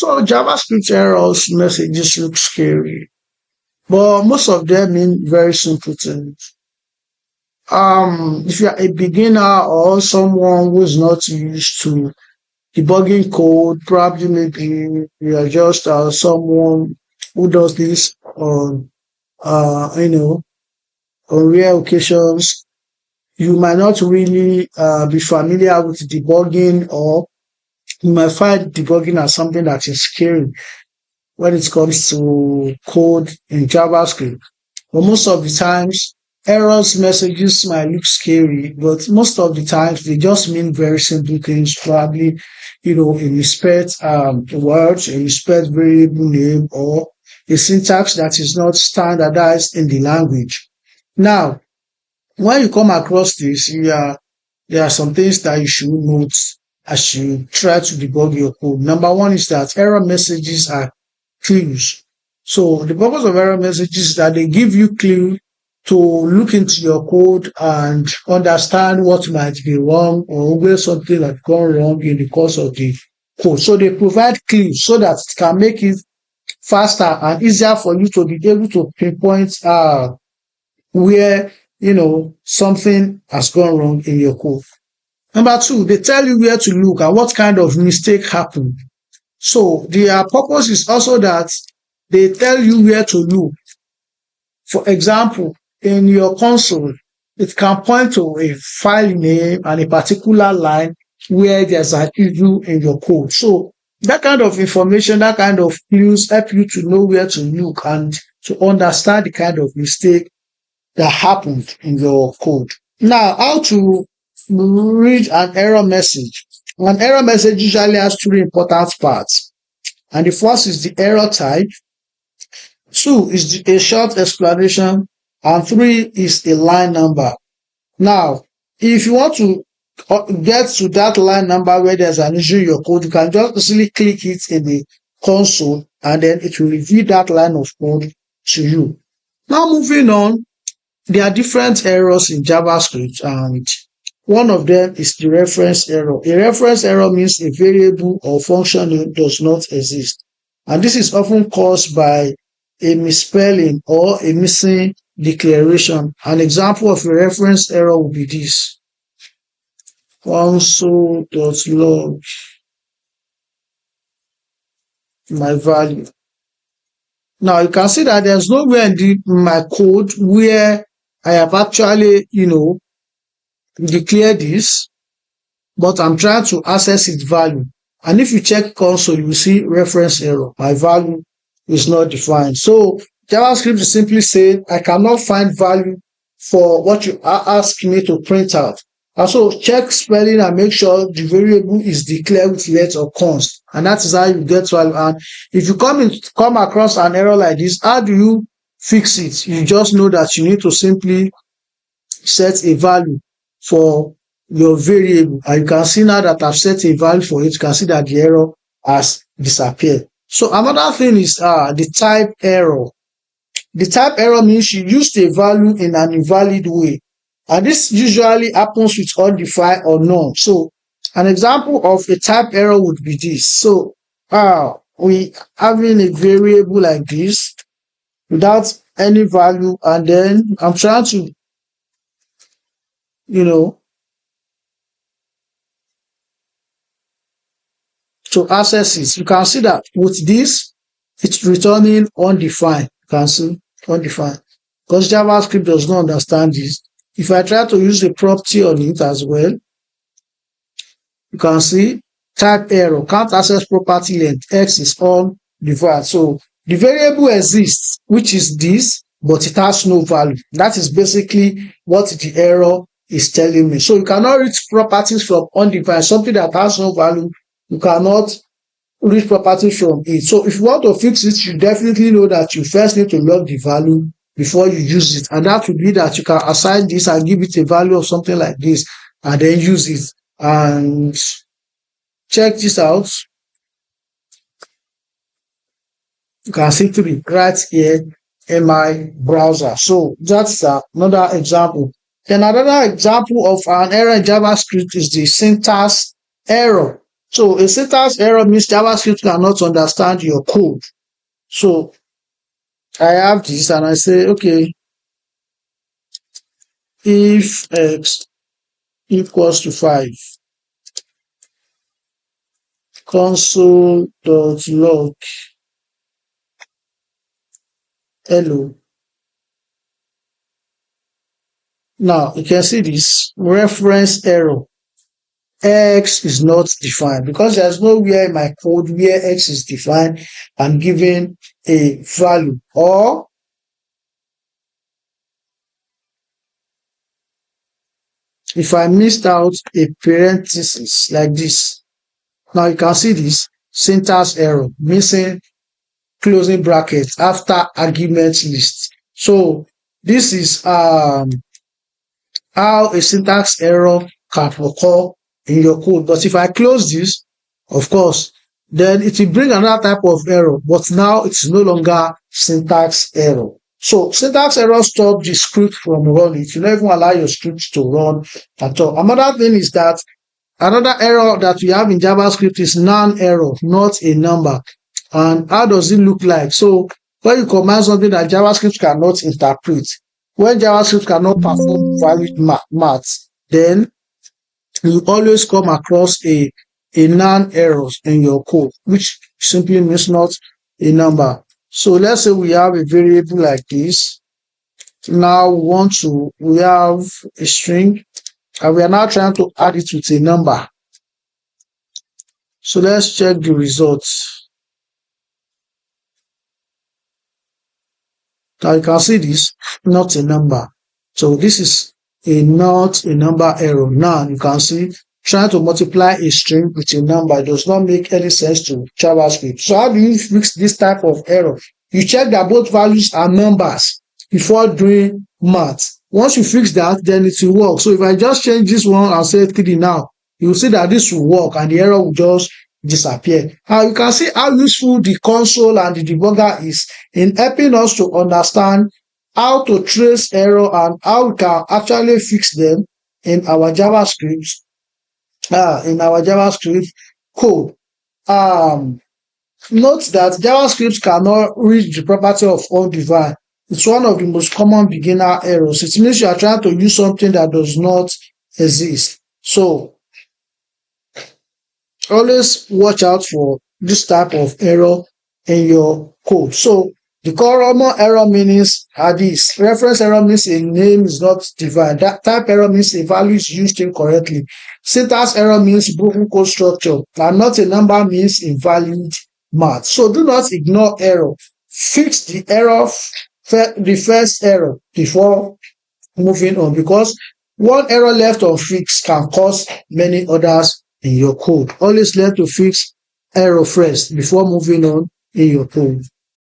So JavaScript errors messages look scary, but most of them mean very simple things. If you're a beginner or someone who's not used to debugging code, probably maybe you are just someone who does this on you know on rare occasions. You might not really be familiar with debugging, or you might find debugging as something that is scary when it comes to code in JavaScript. But most of the times, errors messages might look scary, but most of the times they just mean very simple things. Probably, a misspelled words, a misspelled variable name, or a syntax that is not standardized in the language. Now, when you come across this, there are some things that you should note as you try to debug your code. Number one is that error messages are clues. So the purpose of error messages is that they give you clue to look into your code and understand what might be wrong, or where something has gone wrong in the course of the code. So they provide clues so that it can make it faster and easier for you to be able to pinpoint where something has gone wrong in your code. Number two, they tell you where to look and what kind of mistake happened. So their purpose is also that they tell you where to look. For example, in your console, it can point to a file name and a particular line where there's an issue in your code. So that kind of information, that kind of clues help you to know where to look and to understand the kind of mistake that happened in your code. Now, how to read an error message. An error message usually has three important parts. And the first is the error type. Two is a short explanation. And three is a line number. Now, if you want to get to that line number where there's an issue in your code, you can just easily click it in the console and then it will reveal that line of code to you. Now, moving on, there are different errors in JavaScript, and one of them is the reference error. A reference error means a variable or function does not exist. And this is often caused by a misspelling or a missing declaration. An example of a reference error would be this. Console.log my value. Now you can see that there's nowhere in my code where I have actually, declared this, but I'm trying to access its value. And if you check console, you will see reference error. My value is not defined. So JavaScript is simply saying I cannot find value for what you are asking me to print out. Also check spelling and make sure the variable is declared with let or const. And that is how you get value. And if you come across an error like this, how do you fix it? You just know that you need to simply set a value for your variable. And you can see now that I've set a value for it, you can see that the error has disappeared. So another thing is the type error. The type error means you used a value in an invalid way. And this usually happens with undefined or none. So an example of a type error would be this. So we having a variable like this without any value, and then I'm trying to to access it. You can see that with this, it's returning undefined. You can see undefined because JavaScript does not understand this. If I try to use the property on it as well, you can see type error, can't access property length, X is undefined. So the variable exists, which is this, but it has no value. That is basically what the error is telling me. So you cannot read properties from undefined, something that has no value. You cannot read properties from it. So if you want to fix it, you definitely know that you first need to log the value before you use it. And that would be that you can assign this and give it a value of something like this and then use it. And check this out. You can see it right here in my browser. So that's another example. Then another example of an error in JavaScript is the syntax error. So a syntax error means JavaScript cannot understand your code. So I have this and I say, okay, if x equals to 5, console.log hello. Now you can see this reference error. X is not defined because there's nowhere in my code where X is defined and given a value. Or if I missed out a parenthesis like this, now you can see this syntax error, missing closing brackets after argument list. So this is how a syntax error can occur in your code. But if I close this, of course, then it will bring another type of error, but now it's no longer syntax error. So syntax error stops the script from running. It will not even allow your script to run at all. Another thing is that another error that we have in JavaScript is non-error, not a number. And how does it look like? So when you command something that JavaScript cannot interpret, when JavaScript cannot perform valid math, then you always come across a non-error in your code, which simply means not a number. So let's say we have a variable like this. Now we have a string, and we are now trying to add it with a number. So let's check the results. Now you can see this, not a number. So this is not a number error. Now you can see trying to multiply a string with a number does not make any sense to JavaScript. So how do you fix this type of error? You check that both values are numbers before doing math. Once you fix that, then it will work. So if I just change this one and say 3 now, you will see that this will work and the error will just disappear. Now you can see how useful the console and the debugger is in helping us to understand how to trace error and how we can actually fix them in our JavaScript code. Note that JavaScript cannot reach the property of undefined. It's one of the most common beginner errors. It means you are trying to use something that does not exist. So always watch out for this type of error in your code. So the common error meanings are these. Reference error means a name is not defined. That type error means a value is used incorrectly. Syntax error means broken code structure. And not a number means invalid math. So do not ignore error. Fix the error, the first error before moving on, because one error left unfixed can cause many others in your code. Always learn to fix error first before moving on in your code.